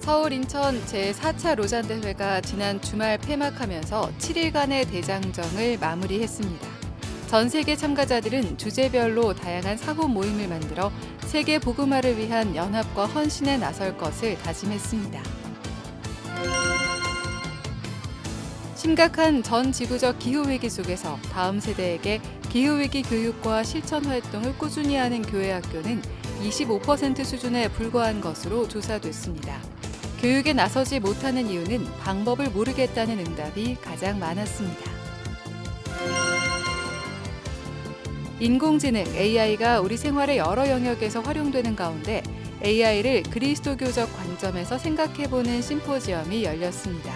서울 인천 제4차 로잔대회가 지난 주말 폐막하면서 7일간의 대장정을 마무리했습니다. 전 세계 참가자들은 주제별로 다양한 사고 모임을 만들어 세계 복음화를 위한 연합과 헌신에 나설 것을 다짐했습니다. 심각한 전 지구적 기후위기 속에서 다음 세대에게 기후위기 교육과 실천 활동을 꾸준히 하는 교회 학교는 25% 수준에 불과한 것으로 조사됐습니다. 교육에 나서지 못하는 이유는 방법을 모르겠다는 응답이 가장 많았습니다. 인공지능 AI가 우리 생활의 여러 영역에서 활용되는 가운데 AI를 그리스도교적 관점에서 생각해보는 심포지엄이 열렸습니다.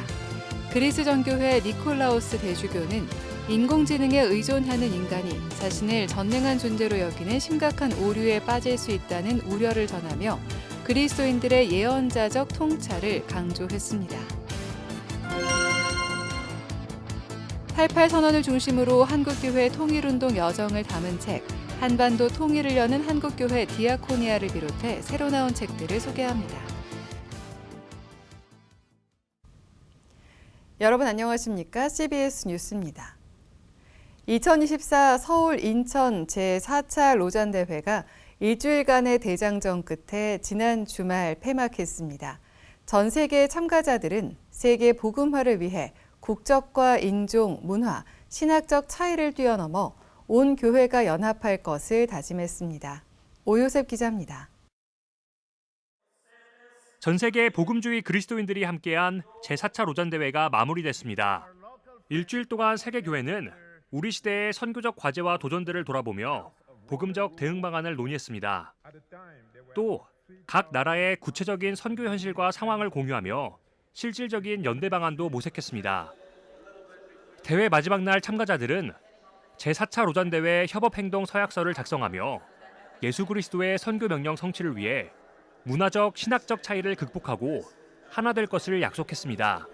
그리스 정교회 니콜라우스 대주교는 인공지능에 의존하는 인간이 자신을 전능한 존재로 여기는 심각한 오류에 빠질 수 있다는 우려를 전하며 그리스도인들의 예언자적 통찰을 강조했습니다. 88 선언을 중심으로 한국교회 통일운동 여정을 담은 책, 한반도 통일을 여는 한국교회 디아코니아를 비롯해 새로 나온 책들을 소개합니다. 여러분 안녕하십니까? CBS 뉴스입니다. 2024 서울 인천 제4차 로잔대회가 일주일간의 대장정 끝에 지난 주말 폐막했습니다. 전 세계 참가자들은 세계 복음화를 위해 국적과 인종, 문화, 신학적 차이를 뛰어넘어 온 교회가 연합할 것을 다짐했습니다. 오요셉 기자입니다. 전 세계 복음주의 그리스도인들이 함께한 제4차 로잔대회가 마무리됐습니다. 일주일 동안 세계 교회는 우리 시대의 선교적 과제와 도전들을 돌아보며 복음적 대응 방안을 논의했습니다. 또 각 나라의 구체적인 선교 현실과 상황을 공유하며 실질적인 연대 방안도 모색했습니다. 대회 마지막 날 참가자들은 제4차 로잔대회 협업행동 서약서를 작성하며 예수 그리스도의 선교 명령 성취를 위해 문화적, 신학적 차이를 극복하고 하나 될 것을 약속했습니다.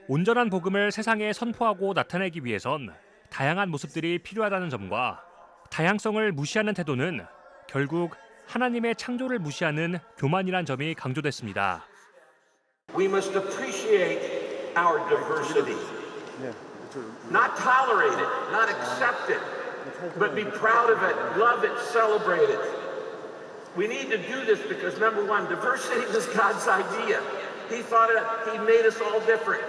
온전한 복음을 세상에 선포하고 나타내기 위해선 다양한 모습들이 필요하다는 점과 다양성을 무시하는 태도는 결국 하나님의 창조를 무시하는 교만이란 점이 강조됐습니다. We must appreciate our diversity. Not tolerate it, not accept it, but be proud of it, love it, celebrate it. We need to do this because number one, diversity was God's idea. He thought He made us all different.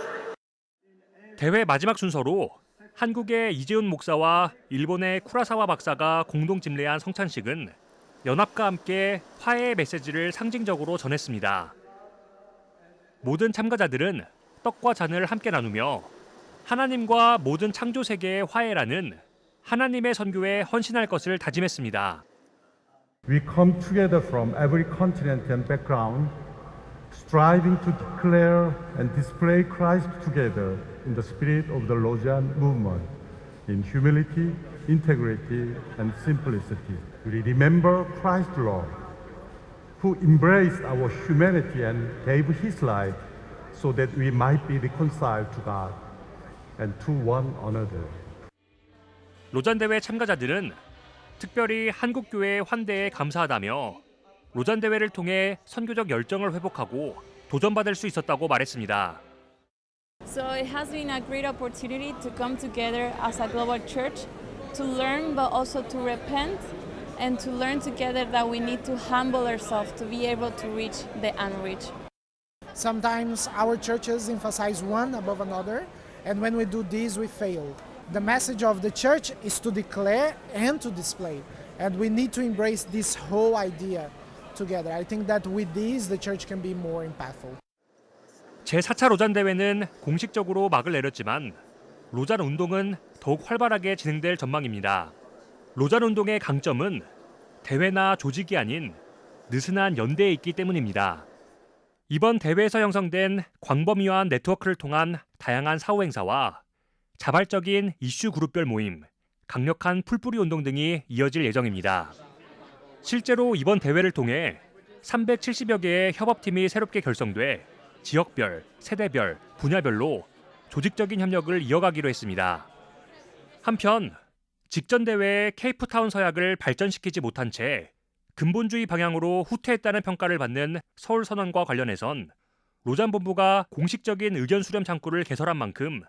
대회 마지막 순서로 한국의 이재훈 목사와 일본의 쿠라사와 박사가 공동 집례한 성찬식은 연합과 함께 화해의 메시지를 상징적으로 전했습니다. 모든 참가자들은 떡과 잔을 함께 나누며 하나님과 모든 창조 세계의 화해라는 하나님의 선교에 헌신할 것을 다짐했습니다. We come together from every continent and background, striving to declare and display Christ together in the spirit of the Lausanne movement, in humility, integrity, and simplicity. We remember Christ's Lord, who embraced our humanity and gave His life so that we might be reconciled to God and to one another. 로잔대회 참가자들은 특별히 한국교회의 환대에 감사하다며 로잔대회를 통해 선교적 열정을 회복하고 도전받을 수 있었다고 말했습니다. So it has been a great opportunity to come together as a global church, to learn but also to repent and to learn together that we need to humble ourselves to be able to reach the unreached. Sometimes our churches emphasize one above another, and when we do this, we fail. The message of the church is to declare and to display, and we need to embrace this whole idea together. I think that with this, the church can be more impactful. 제4차 로잔 대회는 공식적으로 막을 내렸지만 로잔 운동은 더욱 활발하게 진행될 전망입니다. 로잔 운동의 강점은 대회나 조직이 아닌 느슨한 연대에 있기 때문입니다. 이번 대회에서 형성된 광범위한 네트워크를 통한 다양한 사후행사와 자발적인 이슈 그룹별 모임, 강력한 풀뿌리 운동 등이 이어질 예정입니다. 실제로 이번 대회를 통해 370여 개의 협업팀이 새롭게 결성돼 지역별, 세대별, 분야별로 조직적인 협력을 이어가기로 했습니다. 한편 직전 대회의 케이프타운 서약을 발전시키지 못한 채 근본주의 방향으로 후퇴했다는 평가를 받는 서울 선언과 관련해선 로잔 본부가 공식적인 의견 수렴 창구를 개설한 만큼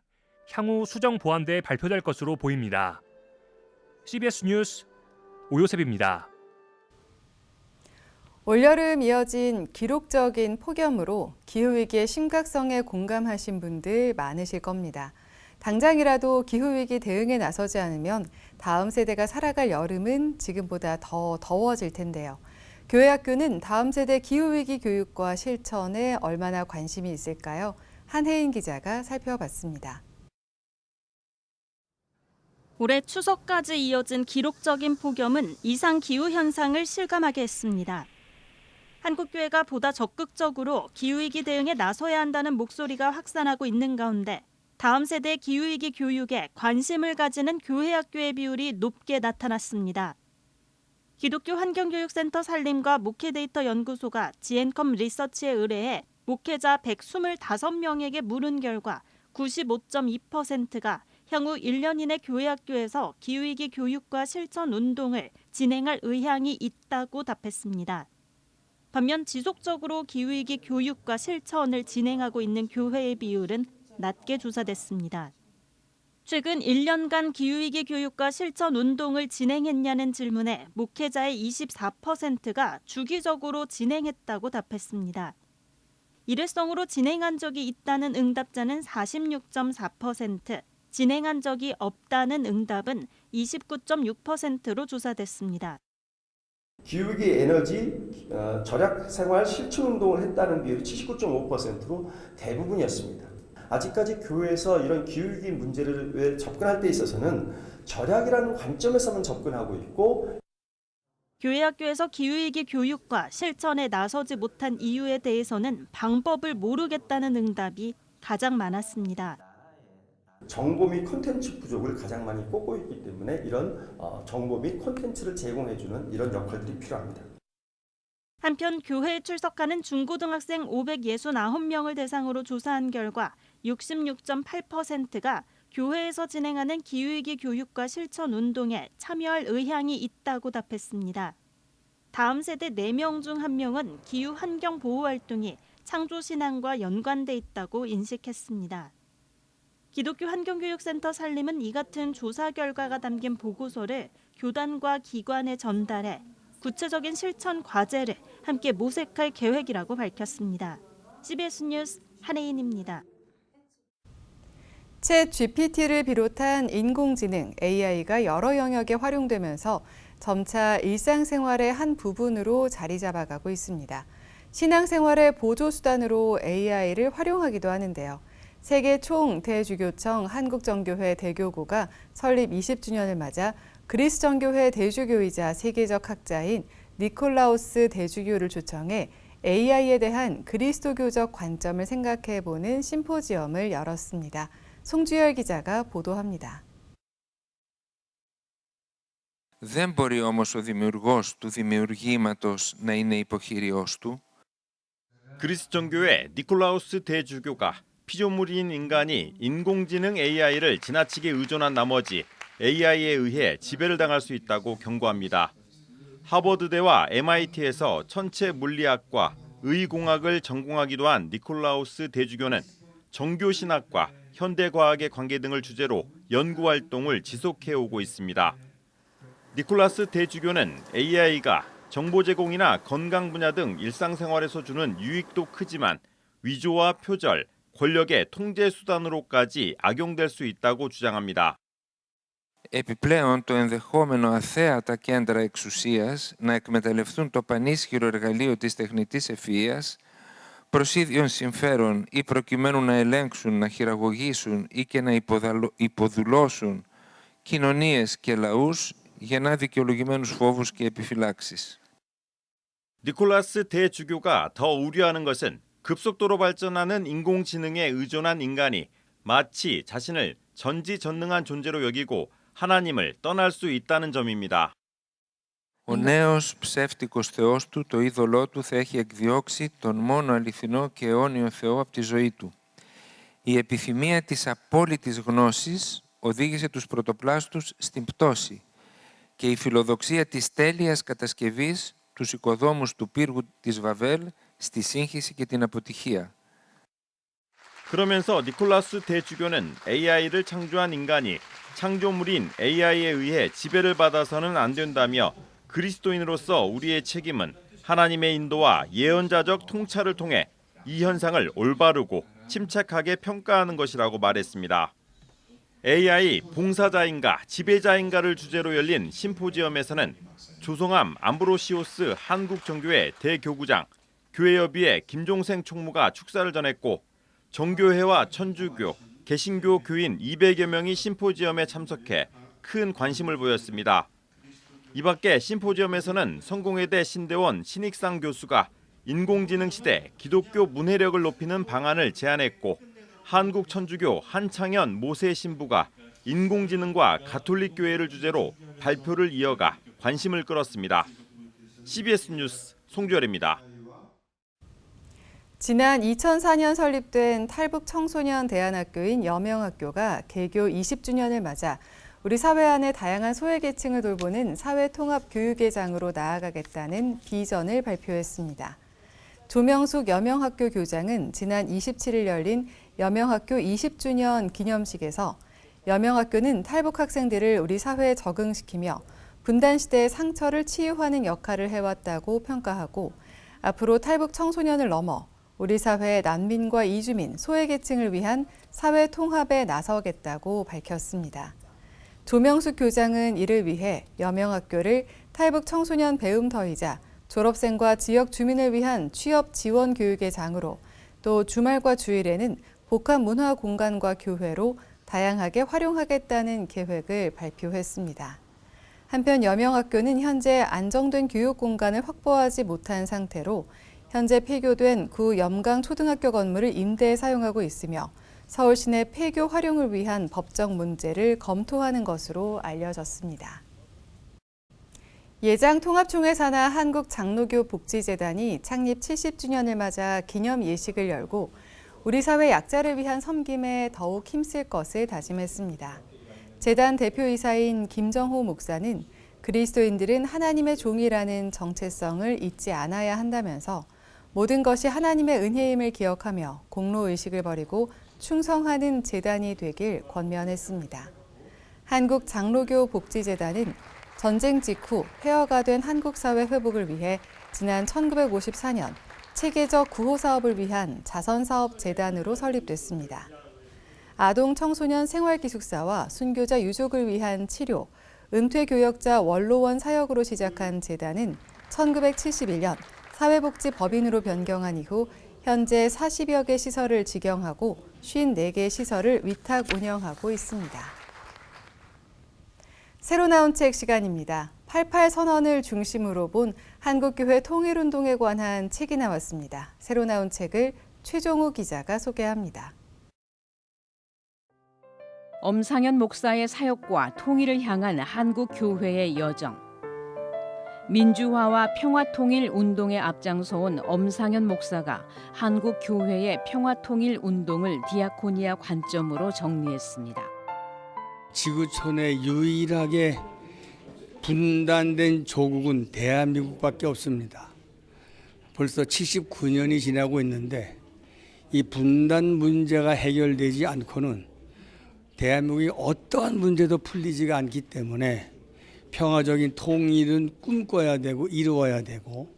향후 수정 보완돼 발표될 것으로 보입니다. CBS 뉴스 오요셉입니다. 올여름 이어진 기록적인 폭염으로 기후위기의 심각성에 공감하신 분들 많으실 겁니다. 당장이라도 기후위기 대응에 나서지 않으면 다음 세대가 살아갈 여름은 지금보다 더 더워질 텐데요. 교회 학교는 다음 세대 기후위기 교육과 실천에 얼마나 관심이 있을까요? 한혜인 기자가 살펴봤습니다. 올해 추석까지 이어진 기록적인 폭염은 이상 기후 현상을 실감하게 했습니다. 한국교회가 보다 적극적으로 기후위기 대응에 나서야 한다는 목소리가 확산하고 있는 가운데 다음 세대 기후위기 교육에 관심을 가지는 교회 학교의 비율이 높게 나타났습니다. 기독교 환경교육센터 산림과 목회데이터 연구소가 지앤컴 리서치에 의뢰해 목회자 125명에게 물은 결과 95.2%가 향후 1년 이내 교회 학교에서 기후위기 교육과 실천 운동을 진행할 의향이 있다고 답했습니다. 반면 지속적으로 기후위기 교육과 실천을 진행하고 있는 교회의 비율은 낮게 조사됐습니다. 최근 1년간 기후위기 교육과 실천 운동을 진행했냐는 질문에 목회자의 24%가 주기적으로 진행했다고 답했습니다. 일회성으로 진행한 적이 있다는 응답자는 46.4%, 진행한 적이 없다는 응답은 29.6%로 조사됐습니다. 기후위기 에너지 절약 생활 실천 운동을 했다는 비율이 79.5%로 대부분이었습니다. 아직까지 교회에서 이런 기후위기 문제를 접근할 때 있어서는 절약이라는 관점에서만 접근하고 있고 교회 학교에서 기후위기 교육과 실천에 나서지 못한 이유에 대해서는 방법을 모르겠다는 응답이 가장 많았습니다. 정보 및 콘텐츠 부족을 가장 많이 꼽고 있기 때문에 이런 정보 및 콘텐츠를 제공해주는 이런 역할들이 필요합니다. 한편 교회에 출석하는 중고등학생 569명을 대상으로 조사한 결과 66.8%가 교회에서 진행하는 기후위기 교육과 실천 운동에 참여할 의향이 있다고 답했습니다. 다음 세대 4명 중 1명은 기후 환경 보호 활동이 창조신앙과 연관돼 있다고 인식했습니다. 기독교 환경교육센터 산림은 이 같은 조사 결과가 담긴 보고서를 교단과 기관에 전달해 구체적인 실천 과제를 함께 모색할 계획이라고 밝혔습니다. CBS 뉴스 한혜인입니다. 챗 GPT를 비롯한 인공지능 AI가 여러 영역에 활용되면서 점차 일상생활의 한 부분으로 자리 잡아가고 있습니다. 신앙생활의 보조수단으로 AI를 활용하기도 하는데요. 세계 총대주교청 한국정교회 대교구가 설립 20주년을 맞아 그리스 정교회 대주교이자 세계적 학자인 니콜라우스 대주교를 초청해 AI에 대한 그리스도교적 관점을 생각해보는 심포지엄을 열었습니다. 송주열 기자가 보도합니다. Δεν μπορεί όμως ο δημιουργός του δημιουργήματος να είναι υποχείριος του. 그리스 정교회 니콜라우스 대주교가 피조물인 인간이 인공지능 AI를 지나치게 의존한 나머지 AI에 의해 지배를 당할 수 있다고 경고합니다. 하버드대와 MIT에서 천체 물리학과 의공학을 전공하기도 한 니콜라우스 대주교는 정교신학과 현대과학의 관계 등을 주제로 연구활동을 지속해오고 있습니다. 니콜라스 대주교는 AI가 정보 제공이나 건강 분야 등 일상생활에서 주는 유익도 크지만 위조와 표절, 권력의 통제 수단으로까지 악용될 수 있다고 주장합니다. Επιπλέον, το ενδεχόμενο αθέατα κέντρα εξουσίας να εκμεταλλευτούν το πανίσχυρο εργαλείο της τεχνητής ευφυΐας προς ίδιον συμφέρον ή προκειμένου να ελέγξουν, να χειραγωγήσουν ή και να υποδουλώσουν κοινωνίες και λαούς γεννά δικαιολογημένους φόβους και επιφυλάξεις. 니콜라스 대주교가 더 우려하는 것은 급속도로 발전하는 인공지능에 의존한 인간이 마치 자신을 전지전능한 존재로 여기고 하나님을 떠날 수 있다는 점입니다. Ο νέος ψεύτικος θεός του, το είδωλό του, θα έχει εκδιώξει τον μόνο αληθινό και αιώνιο Θεό από τη ζωή του. Η επιθυμία της απόλυτης γνώσης οδήγησε τους πρωτοπλάστους στην πτώση και η φιλοδοξία της τέλειας κατασκευής τους οικοδόμους του πύργου της Βαβέλ στη σύγχυση και την αποτυχία. 그러면서 니콜라스 대주교는 AI를 창조한 인간이 창조물인 AI에 의해 지배를 받아서는 안 된다며 그리스도인으로서 우리의 책임은 하나님의 인도와 예언자적 통찰을 통해 이 현상을 올바르고 침착하게 평가하는 것이라고 말했습니다. AI 봉사자인가 지배자인가를 주제로 열린 심포지엄에서는 조성암 암브로시오스 한국정교회 대교구장, 교회협의회 김종생 총무가 축사를 전했고 정교회와 천주교, 개신교 교인 200여 명이 심포지엄에 참석해 큰 관심을 보였습니다. 이 밖에 심포지엄에서는 성공회대 신대원 신익상 교수가 인공지능 시대 기독교 문해력을 높이는 방안을 제안했고 한국 천주교 한창현 모세 신부가 인공지능과 가톨릭 교회를 주제로 발표를 이어가 관심을 끌었습니다. CBS 뉴스 송주열입니다. 지난 2004년 설립된 탈북 청소년 대안학교인 여명학교가 개교 20주년을 맞아 우리 사회 안의 다양한 소외계층을 돌보는 사회통합교육의 장으로 나아가겠다는 비전을 발표했습니다. 조명숙 여명학교 교장은 지난 27일 열린 여명학교 20주년 기념식에서 여명학교는 탈북 학생들을 우리 사회에 적응시키며 분단 시대의 상처를 치유하는 역할을 해왔다고 평가하고 앞으로 탈북 청소년을 넘어 우리 사회의 난민과 이주민, 소외계층을 위한 사회 통합에 나서겠다고 밝혔습니다. 조명숙 교장은 이를 위해 여명학교를 탈북 청소년 배움터이자 졸업생과 지역 주민을 위한 취업 지원 교육의 장으로 또 주말과 주일에는 복합 문화 공간과 교회로 다양하게 활용하겠다는 계획을 발표했습니다. 한편 여명학교는 현재 안정된 교육 공간을 확보하지 못한 상태로 현재 폐교된 구 염강초등학교 건물을 임대해 사용하고 있으며 서울 시내 폐교 활용을 위한 법적 문제를 검토하는 것으로 알려졌습니다. 예장통합총회 산하 한국장로교 복지재단이 창립 70주년을 맞아 기념 예식을 열고 우리 사회 약자를 위한 섬김에 더욱 힘쓸 것을 다짐했습니다. 재단 대표이사인 김정호 목사는 그리스도인들은 하나님의 종이라는 정체성을 잊지 않아야 한다면서 모든 것이 하나님의 은혜임을 기억하며 공로의식을 버리고 충성하는 재단이 되길 권면했습니다. 한국장로교 복지재단은 전쟁 직후 폐허가 된 한국 사회 회복을 위해 지난 1954년 체계적 구호 사업을 위한 자선사업 재단으로 설립됐습니다. 아동 청소년 생활기숙사와 순교자 유족을 위한 치료, 은퇴교역자 원로원 사역으로 시작한 재단은 1971년 사회복지법인으로 변경한 이후 현재 40여 개 시설을 직영하고 54개 시설을 위탁 운영하고 있습니다. 새로 나온 책 시간입니다. 88 선언을 중심으로 본 한국교회 통일운동에 관한 책이 나왔습니다. 새로 나온 책을 최종우 기자가 소개합니다. 엄상현 목사의 사역과 통일을 향한 한국교회의 여정. 민주화와 평화통일 운동에 앞장서온 엄상현 목사가 한국교회의 평화통일 운동을 디아코니아 관점으로 정리했습니다. 지구촌에 유일하게 분단된 조국은 대한민국밖에 없습니다. 벌써 79년이 지나고 있는데 이 분단 문제가 해결되지 않고는 대한민국이 어떠한 문제도 풀리지가 않기 때문에 평화적인 통일은 꿈꿔야 되고 이루어야 되고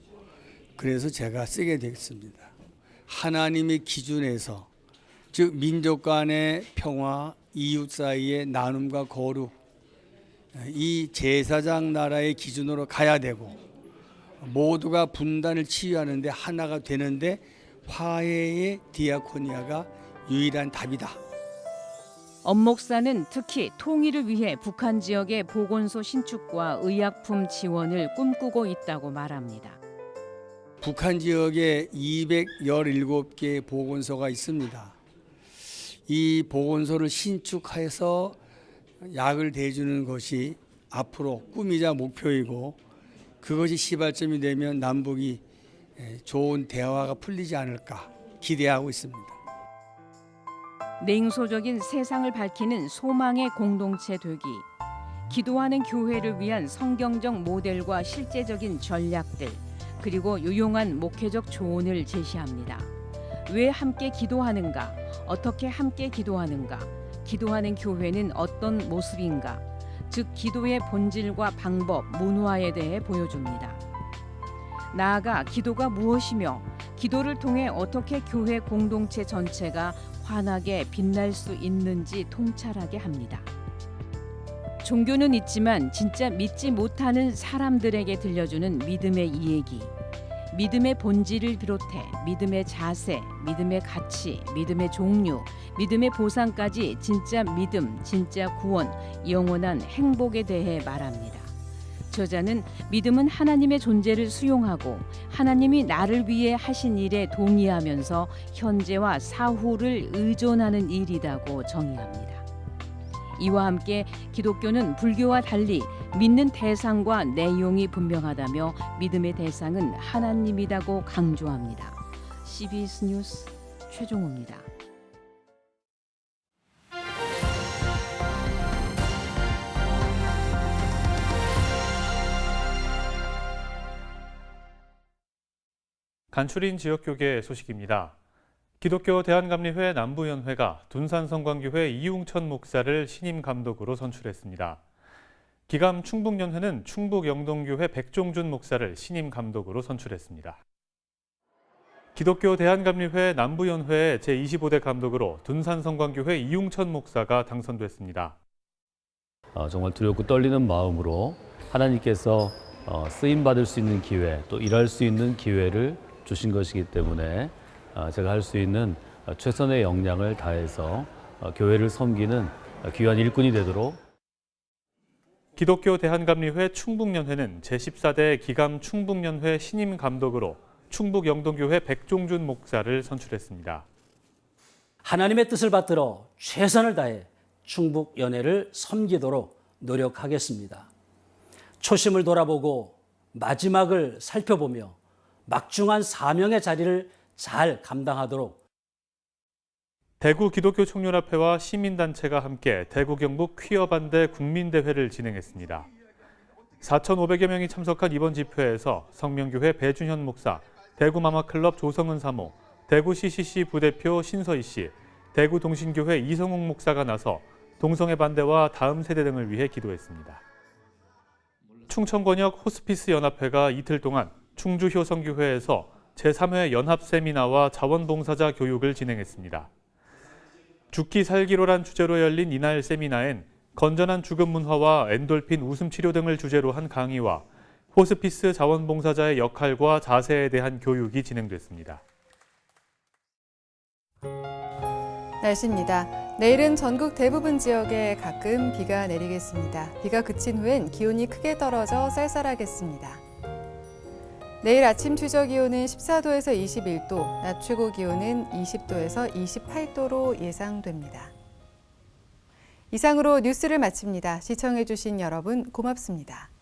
그래서 제가 쓰게 됐습니다. 하나님의 기준에서 즉 민족 간의 평화, 이웃 사이의 나눔과 거룩 이 제사장 나라의 기준으로 가야 되고 모두가 분단을 치유하는데 하나가 되는데 화해의 디아코니아가 유일한 답이다. 엄 목사는 특히 통일을 위해 북한 지역의 보건소 신축과 의약품 지원을 꿈꾸고 있다고 말합니다. 북한 지역에 217개 보건소가 있습니다. 이 보건소를 신축해서 약을 대주는 것이 앞으로 꿈이자 목표이고 그것이 시발점이 되면 남북이 좋은 대화가 풀리지 않을까 기대하고 있습니다. 냉소적인 세상을 밝히는 소망의 공동체 되기, 기도하는 교회를 위한 성경적 모델과 실제적인 전략들, 그리고 유용한 목회적 조언을 제시합니다. 왜 함께 기도하는가? 어떻게 함께 기도하는가? 기도하는 교회는 어떤 모습인가? 즉 기도의 본질과 방법, 문화에 대해 보여줍니다. 나아가 기도가 무엇이며 기도를 통해 어떻게 교회 공동체 전체가 환하게 빛날 수 있는지 통찰하게 합니다. 종교는 있지만 진짜 믿지 못하는 사람들에게 들려주는 믿음의 이야기. 믿음의 본질을 비롯해 믿음의 자세, 믿음의 가치, 믿음의 종류, 믿음의 보상까지 진짜 믿음, 진짜 구원, 영원한 행복에 대해 말합니다. 저자는 믿음은 하나님의 존재를 수용하고 하나님이 나를 위해 하신 일에 동의하면서 현재와 사후를 의존하는 일이라고 정의합니다. 이와 함께 기독교는 불교와 달리 믿는 대상과 내용이 분명하다며 믿음의 대상은 하나님이라고 강조합니다. CBS 뉴스 최종호입니다. 간추린 지역교계 소식입니다. 기독교 대한감리회 남부연회가 둔산성광교회 이웅천 목사를 신임 감독으로 선출했습니다. 기감 충북연회는 충북영동교회 백종준 목사를 신임 감독으로 선출했습니다. 기독교 대한감리회 남부연회의 제25대 감독으로 둔산성광교회 이웅천 목사가 당선됐습니다. 정말 두렵고 떨리는 마음으로 하나님께서 쓰임받을 수 있는 기회, 또 일할 수 있는 기회를 주신 것이기 때문에 제가 할 수 있는 최선의 역량을 다해서 교회를 섬기는 귀한 일꾼이 되도록. 기독교 대한감리회 충북연회는 제14대 기감 충북연회 신임 감독으로 충북영동교회 백종준 목사를 선출했습니다. 하나님의 뜻을 받들어 최선을 다해 충북연회를 섬기도록 노력하겠습니다. 초심을 돌아보고 마지막을 살펴보며 막중한 사명의 자리를 잘 감당하도록. 대구 기독교 총연합회와 시민단체가 함께 대구 경북 퀴어 반대 국민대회를 진행했습니다. 4,500여 명이 참석한 이번 집회에서 성명교회 배준현 목사, 대구 마마클럽 조성은 사모, 대구 CCC 부대표 신서희 씨, 대구 동신교회 이성욱 목사가 나서 동성애 반대와 다음 세대 등을 위해 기도했습니다. 충청권역 호스피스 연합회가 이틀 동안 충주 효성교회에서 제3회 연합 세미나와 자원봉사자 교육을 진행했습니다. 죽기 살기로란 주제로 열린 이날 세미나엔 건전한 죽음 문화와 엔돌핀 웃음 치료 등을 주제로 한 강의와 호스피스 자원봉사자의 역할과 자세에 대한 교육이 진행됐습니다. 날씨입니다. 내일은 전국 대부분 지역에 가끔 비가 내리겠습니다. 비가 그친 후엔 기온이 크게 떨어져 쌀쌀하겠습니다. 내일 아침 최저 기온은 14도에서 21도, 낮 최고 기온은 20도에서 28도로 예상됩니다. 이상으로 뉴스를 마칩니다. 시청해주신 여러분 고맙습니다.